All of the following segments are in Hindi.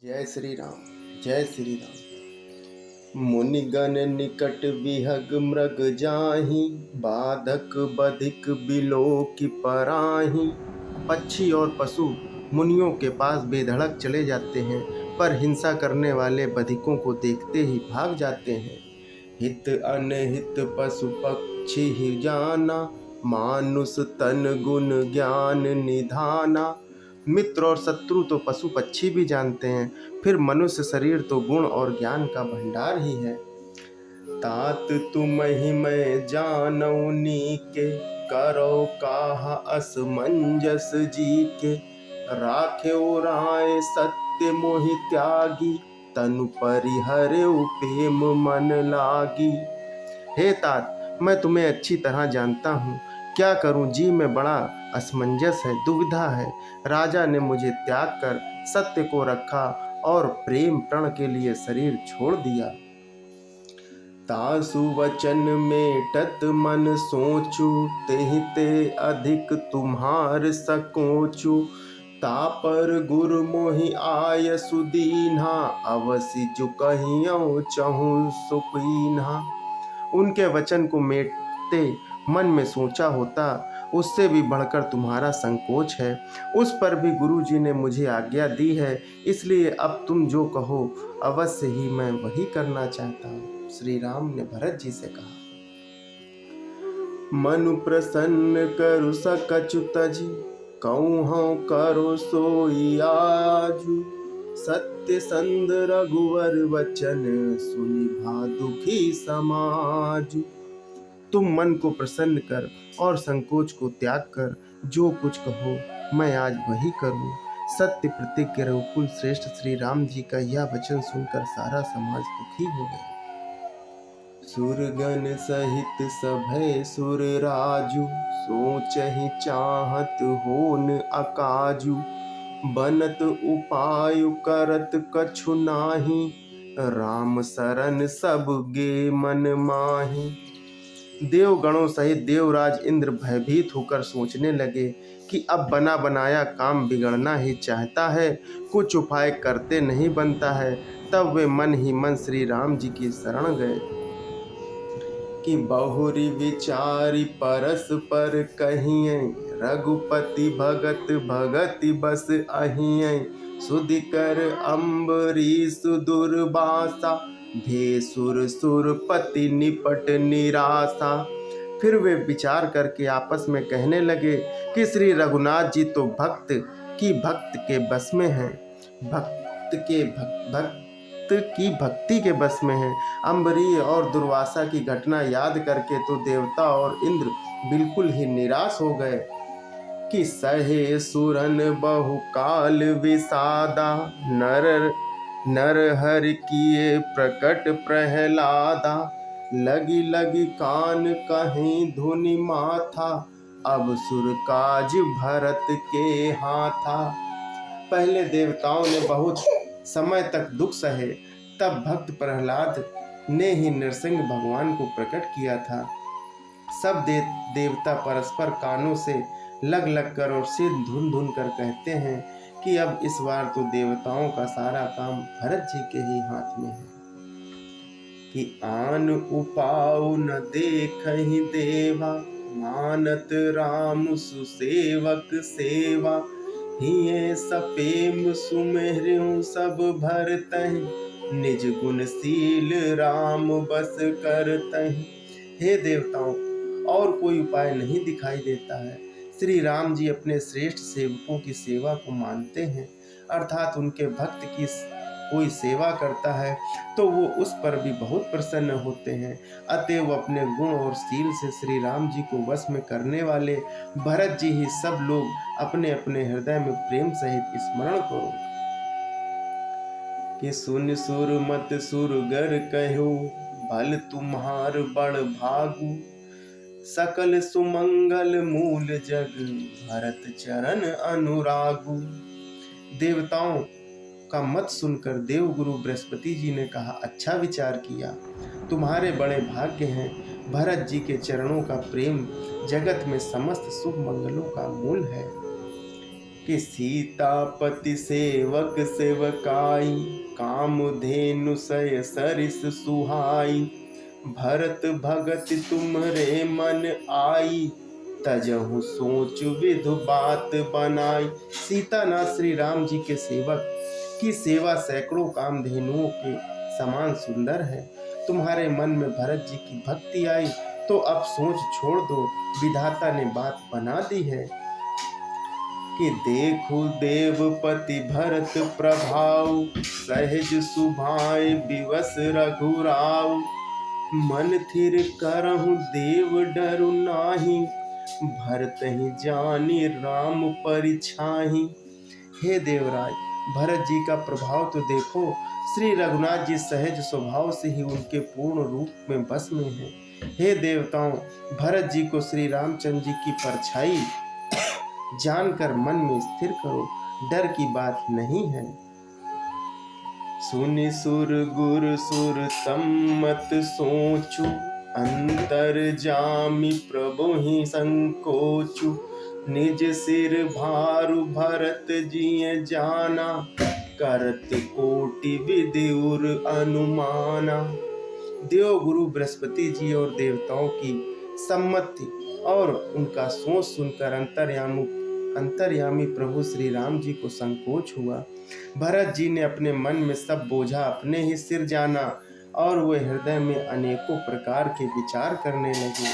जय श्री राम। जय श्री राम। मुनिगण निकट विहग मृग जाहि, बाधक बधिक बिलो की पराहि। पक्षी और पशु मुनियों के पास बेधड़क चले जाते हैं, पर हिंसा करने वाले बधिकों को देखते ही भाग जाते हैं। हित अनहित पशु पक्षी ही जाना, मानुष तन गुण ज्ञान निधाना। मित्र और शत्रु तो पशु पक्षी भी जानते हैं, फिर मनुष्य शरीर तो गुण और ज्ञान का भंडार ही है। तात तुमहि मैं जानऊ नीके, करो काहा असमंजस जी के। राखे राय सत्य मोहि त्यागी, तनु परिहरेउ प्रेम मन लागी। हे तात, मैं तुम्हें अच्छी तरह जानता हूँ, क्या करूँ जी में बड़ा असमंजस है, दुविधा है। राजा ने मुझे त्याग कर सत्य को रखा और प्रेम प्रण के लिए शरीर छोड़ दिया। तासु वचन मेटत मन सोचू, तेहि ते अधिक तुम्हार सकोचू। तापर गुरु मोहि आय सुदीन्हा, अवसि जो कहियौ चहु सुकीन्हा। उनके वचन को मेटते मन में सोचा होता, उससे भी बढ़कर तुम्हारा संकोच है। उस पर भी गुरुजी ने मुझे आज्ञा दी है, इसलिए अब तुम जो कहो अवश्य ही मैं वही करना चाहता हूँ। श्री राम ने भरत जी से कहा, मनु प्रसन्न करु सकछु तजी, कहूँ करो सोई आजु। सत्य संद रघुवर वचन, सुनि भा दुखी समाजु। तुम मन को प्रसन्न कर और संकोच को त्याग कर जो कुछ कहो मैं आज वही करूं। सत्य प्रतिज्ञ रघुकुल श्रेष्ठ श्री राम जी का यह वचन सुनकर सारा समाज दुखी हो गया। सुरगण सहित सभय सुर राजू, सोचहि चाहत होन अकाजू। बनत उपाय करत कछु नाही, राम शरण सब गे मन माही। देवगणों सहित देवराज इंद्र भयभीत होकर सोचने लगे कि अब बना बनाया काम बिगड़ना ही चाहता है, कुछ उपाय करते नहीं बनता है। तब वे मन ही मन श्री राम जी की शरण गए कि बहुरी विचारी परस्पर कहिए, रघुपति भगत भगति बस अहिए। सुधि कर अम्बरीश दुर्वासा, भेसुर सुरपति निपट निराशा। फिर वे विचार करके आपस में कहने लगे कि श्री रघुनाथ जी तो भक्त के बस में हैं, भक्त की भक्ति के बस में हैं। अम्बरीश और दुर्वासा की घटना याद करके तो देवता और इंद्र बिल्कुल ही निराश हो गए कि सहे सुरन बहुकाल विषादा, नर हरि किए प्रकट प्रहलादा। लगी लगी कान कहीं धुनि माथा, अब सुर काज भरत के हाथा। पहले देवताओं ने बहुत समय तक दुख सहे, तब भक्त प्रहलाद ने ही नरसिंह भगवान को प्रकट किया था। सब देवता परस्पर कानों से लग लग कर और सिर धुन धुन कर कहते हैं कि अब इस बार तो देवताओं का सारा काम भरत जी के ही हाथ में है। कि आन उपाउ न देखहि देवा, मानत राम सुसेवक सेवा। हिये सपेम सुमेरु सब भरतहि, निज गुणशील राम बस करतहि। हे देवताओं, और कोई उपाय नहीं दिखाई देता है। श्री राम जी अपने श्रेष्ठ सेवकों की सेवा को मानते हैं, अर्थात उनके भक्त की कोई सेवा करता है तो वो उस पर भी बहुत प्रसन्न होते हैं। अतएव अपने गुण और शील से श्री राम जी को वश में करने वाले भरत जी ही सब लोग अपने अपने हृदय में प्रेम सहित स्मरण करो। कि सुन सुर मत सुरगर कहो, भल तुम्हार बड़ भागु। सकल सुमंगल मूल जग, भरत चरण अनुरागु। देवताओं का मत सुनकर देवगुरु बृहस्पति जी ने कहा, अच्छा विचार किया, तुम्हारे बड़े भाग्य हैं। भरत जी के चरणों का प्रेम जगत में समस्त शुभ मंगलों का मूल है। कि सीतापति सेवक सेवकाई, कामधेनु सय सरिस सुहाई। भरत भगत तुम्हरे मन आई, तजहु सोच विधु बात बनाई। सीतानाथ श्री राम जी के सेवक की सेवा सैकड़ों कामधेनुओं के समान सुंदर है। तुम्हारे मन में भरत जी की भक्ति आई तो अब सोच छोड़ दो, विधाता ने बात बना दी है। कि देखो देवपति भरत प्रभाव, सहज सुभाए विवश रघुराव। मन थिर करहु देव डरु नाही, भरत ही जानी राम परिछाही। हे देवराज, भरत जी का प्रभाव तो देखो। श्री रघुनाथ जी सहज स्वभाव से ही उनके पूर्ण रूप में बस में हैं। हे देवताओं, भरत जी को श्री रामचंद्र जी की परछाई जानकर मन में स्थिर करो, डर की बात नहीं है। सुनि सुर गुर सुर सम्मत सोचु, अंतर जामि प्रभु ही संकोचु। निज सिर भारु भरत जिय जाना, करत कोटि विधि उर अनुमाना। देव गुरु बृहस्पति जी और देवताओं की सम्मति और उनका सोच सुनकर अंतर्यामी प्रभु श्री राम जी को संकोच हुआ। भरत जी ने अपने मन में सब बोझा अपने ही सिर जाना और वे हृदय में अनेकों प्रकार के विचार करने लगे।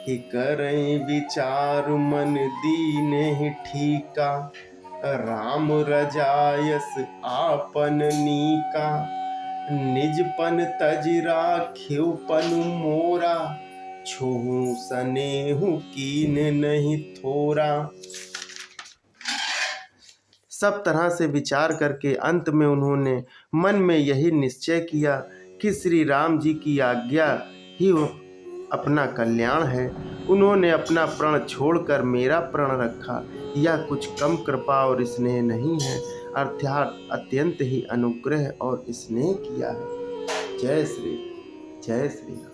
कि करें विचार मन दीने ही ठीका, राम रजायस आपन नीका। निजपन तज राख्यो पनु मोरा, छोहु सनेहु कीन नहीं थोरा। सब तरह से विचार करके अंत में उन्होंने मन में यही निश्चय किया कि श्री राम जी की आज्ञा ही अपना कल्याण है। उन्होंने अपना प्रण छोड़कर मेरा प्रण रखा। यह कुछ कम कृपा और स्नेह नहीं है, अर्थात अत्यंत ही अनुग्रह और स्नेह किया है। जय श्री राम।